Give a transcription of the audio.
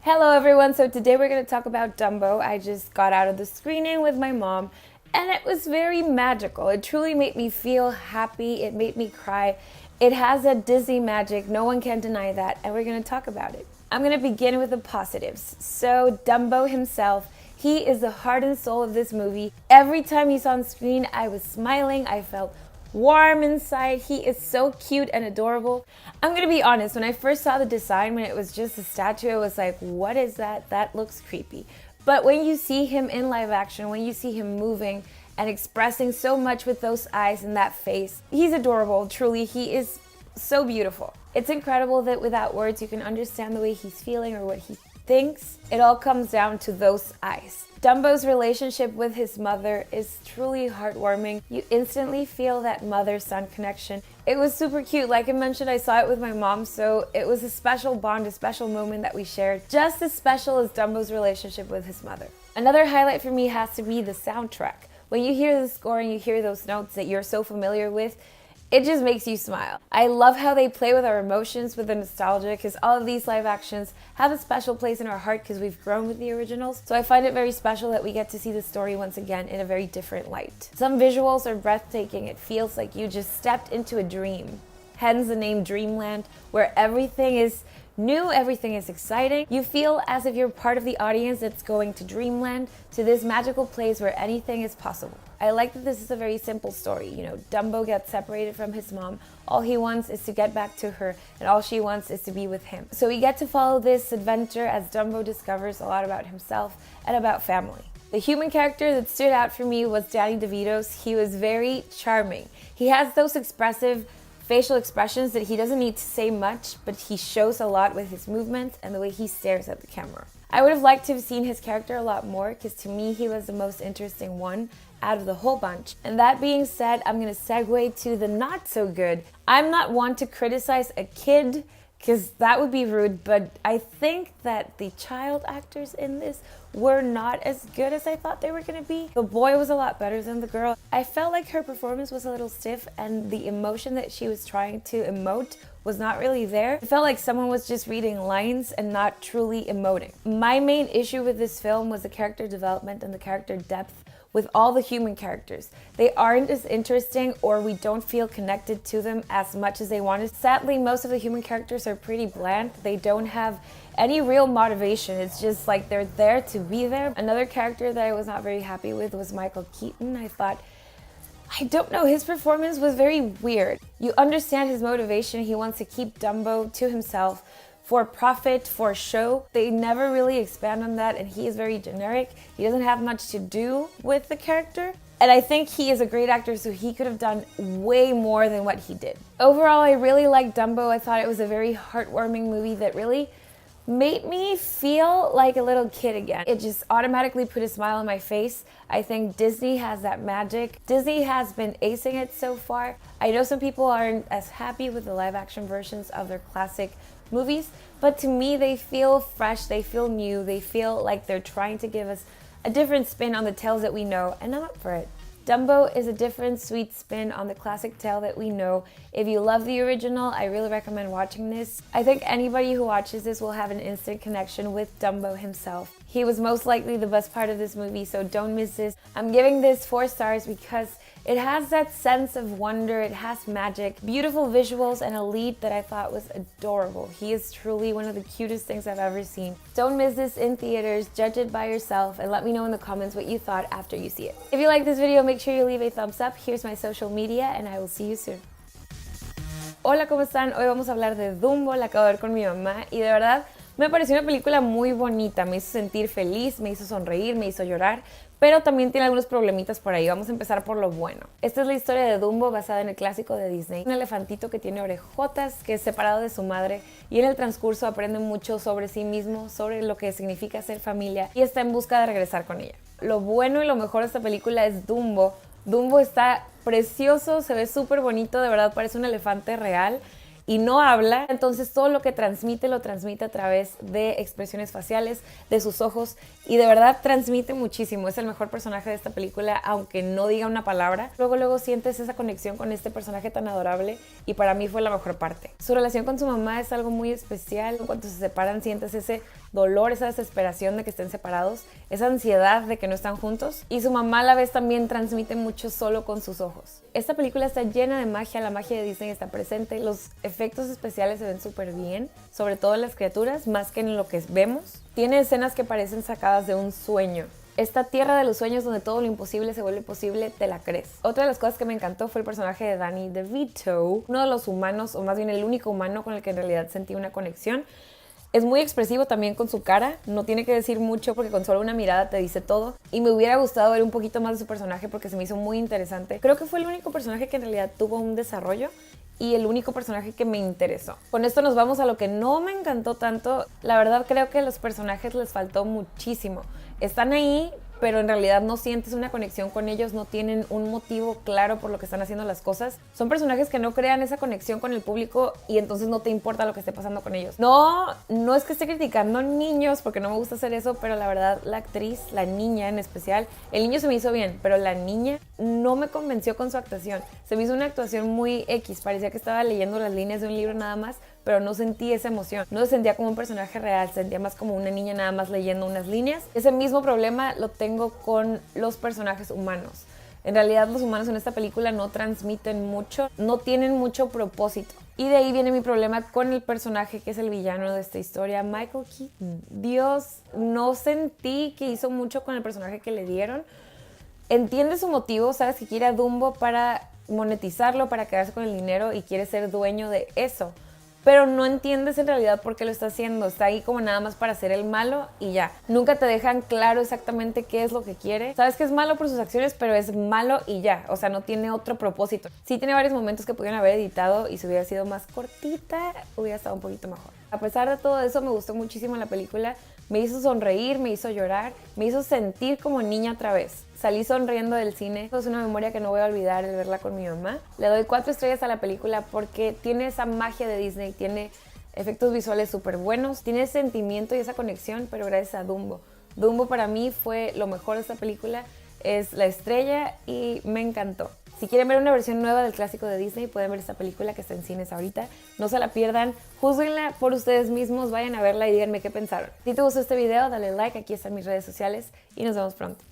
Hello everyone, so today we're going to talk about Dumbo. I just got out of the screening with my mom and it was very magical. It truly made me feel happy, it made me cry. It has a Disney magic, no one can deny that, and we're going to talk about it. I'm going to begin with the positives. So Dumbo himself, he is the heart and soul of this movie. Every time he's on screen, I was smiling, I felt warm inside. He is so cute and adorable. I'm gonna be honest, when I first saw the design, when it was just a statue, I was like, what is that? That looks creepy. But when you see him in live action, when you see him moving and expressing so much with those eyes and that face, he's adorable, truly. He is so beautiful. It's incredible that without words you can understand the way he's feeling or what he thinks. It all comes down to those eyes. Dumbo's relationship with his mother is truly heartwarming. You instantly feel that mother-son connection. It was super cute. Like I mentioned, I saw it with my mom, so it was a special bond, a special moment that we shared, just as special as Dumbo's relationship with his mother. Another highlight for me has to be the soundtrack. When you hear the score and you hear those notes that you're so familiar with, it just makes you smile. I love how they play with our emotions, with the nostalgia, because all of these live actions have a special place in our heart because we've grown with the originals. So I find it very special that we get to see the story once again in a very different light. Some visuals are breathtaking. It feels like you just stepped into a dream. Hence the name Dreamland, where everything is new, everything is exciting. You feel as if you're part of the audience that's going to Dreamland, to this magical place where anything is possible. I like that this is a very simple story. You know, Dumbo gets separated from his mom. All he wants is to get back to her, and all she wants is to be with him. So we get to follow this adventure as Dumbo discovers a lot about himself and about family. The human character that stood out for me was Danny DeVito's. He was very charming. He has those expressive facial expressions that he doesn't need to say much, but he shows a lot with his movements and the way he stares at the camera. I would have liked to have seen his character a lot more because to me he was the most interesting one out of the whole bunch. And that being said, I'm going to segue to the not so good. I'm not one to criticize a kid because that would be rude, but I think that the child actors in this were not as good as I thought they were going to be. The boy was a lot better than the girl. I felt like her performance was a little stiff and the emotion that she was trying to emote was not really there. It felt like someone was just reading lines and not truly emoting. My main issue with this film was the character development and the character depth with all the human characters. They aren't as interesting, or we don't feel connected to them as much as they wanted. Sadly, most of the human characters are pretty bland. They don't have any real motivation. It's just like they're there to be there. Another character that I was not very happy with was Michael Keaton. I don't know, his performance was very weird. You understand his motivation. He wants to keep Dumbo to himself for profit, for show. They never really expand on that, and he is very generic. He doesn't have much to do with the character. And I think he is a great actor, so he could have done way more than what he did. Overall, I really liked Dumbo. I thought it was a very heartwarming movie that really made me feel like a little kid again. It just automatically put a smile on my face. I think Disney has that magic. Disney has been acing it so far. I know some people aren't as happy with the live action versions of their classic movies, but to me they feel fresh, they feel new, they feel like they're trying to give us a different spin on the tales that we know, and I'm up for it. Dumbo is a different sweet spin on the classic tale that we know. If you love the original, I really recommend watching this. I think anybody who watches this will have an instant connection with Dumbo himself. He was most likely the best part of this movie, so don't miss this. I'm giving this 4 stars because it has that sense of wonder, it has magic, beautiful visuals, and a lead that I thought was adorable. He is truly one of the cutest things I've ever seen. Don't miss this in theaters, judge it by yourself, and let me know in the comments what you thought after you see it. If you like this video, make sure you leave a thumbs up. Here's my social media, and I will see you soon. Hola, ¿cómo están? Hoy vamos a hablar de Dumbo, la acabo de ver con mi mamá, y de verdad me pareció una película muy bonita, me hizo sentir feliz, me hizo sonreír, me hizo llorar, pero también tiene algunos problemitas por ahí. Vamos a empezar por lo bueno. Esta es la historia de Dumbo basada en el clásico de Disney. Un elefantito que tiene orejotas, que es separado de su madre y en el transcurso aprende mucho sobre sí mismo, sobre lo que significa ser familia y está en busca de regresar con ella. Lo bueno y lo mejor de esta película es Dumbo. Dumbo está precioso, se ve súper bonito, de verdad parece un elefante real. Y no habla, entonces todo lo que transmite lo transmite a través de expresiones faciales, de sus ojos, y de verdad transmite muchísimo. Es el mejor personaje de esta película, aunque no diga una palabra. Luego sientes esa conexión con este personaje tan adorable y para mí fue la mejor parte. Su relación con su mamá es algo muy especial. Cuando se separan sientes ese dolor, esa desesperación de que estén separados, esa ansiedad de que no están juntos, y su mamá a la vez también transmite mucho solo con sus ojos. Esta película está llena de magia, la magia de Disney está presente, los efectos especiales se ven súper bien, sobre todo en las criaturas, más que en lo que vemos. Tiene escenas que parecen sacadas de un sueño. Esta tierra de los sueños donde todo lo imposible se vuelve posible, te la crees. Otra de las cosas que me encantó fue el personaje de Danny DeVito, uno de los humanos, o más bien el único humano con el que en realidad sentí una conexión. Es muy expresivo también con su cara, no tiene que decir mucho porque con solo una mirada te dice todo. Y me hubiera gustado ver un poquito más de su personaje porque se me hizo muy interesante. Creo que fue el único personaje que en realidad tuvo un desarrollo y el único personaje que me interesó. Con esto nos vamos a lo que no me encantó tanto. La verdad creo que a los personajes les faltó muchísimo. Están ahí, pero en realidad no sientes una conexión con ellos, no tienen un motivo claro por lo que están haciendo las cosas. Son personajes que no crean esa conexión con el público y entonces no te importa lo que esté pasando con ellos. No es que esté criticando niños, porque no me gusta hacer eso, pero la verdad la actriz, la niña en especial, el niño se me hizo bien, pero la niña no me convenció con su actuación. Se me hizo una actuación muy X, parecía que estaba leyendo las líneas de un libro nada más, pero no sentí esa emoción, no se sentía como un personaje real, se sentía más como una niña nada más leyendo unas líneas. Ese mismo problema lo tengo con los personajes humanos. En realidad los humanos en esta película no transmiten mucho, no tienen mucho propósito. Y de ahí viene mi problema con el personaje que es el villano de esta historia, Michael Keaton. Dios, no sentí que hizo mucho con el personaje que le dieron. Entiende su motivo, sabes que quiere a Dumbo para monetizarlo, para quedarse con el dinero y quiere ser dueño de eso. Pero no entiendes en realidad por qué lo está haciendo. Está ahí como nada más para ser el malo y ya. Nunca te dejan claro exactamente qué es lo que quiere. Sabes que es malo por sus acciones, pero es malo y ya. O sea, no tiene otro propósito. Sí tiene varios momentos que pudieron haber editado y si hubiera sido más cortita, hubiera estado un poquito mejor. A pesar de todo eso, me gustó muchísimo la película. Me hizo sonreír, me hizo llorar, me hizo sentir como niña otra vez. Salí sonriendo del cine. Es una memoria que no voy a olvidar el verla con mi mamá. Le doy 4 estrellas a la película porque tiene esa magia de Disney, tiene efectos visuales súper buenos, tiene sentimiento y esa conexión, pero gracias a Dumbo. Dumbo para mí fue lo mejor de esta película, es la estrella y me encantó. Si quieren ver una versión nueva del clásico de Disney, pueden ver esta película que está en cines ahorita. No se la pierdan, júzguenla por ustedes mismos, vayan a verla y díganme qué pensaron. Si te gustó este video, dale like, aquí están mis redes sociales y nos vemos pronto.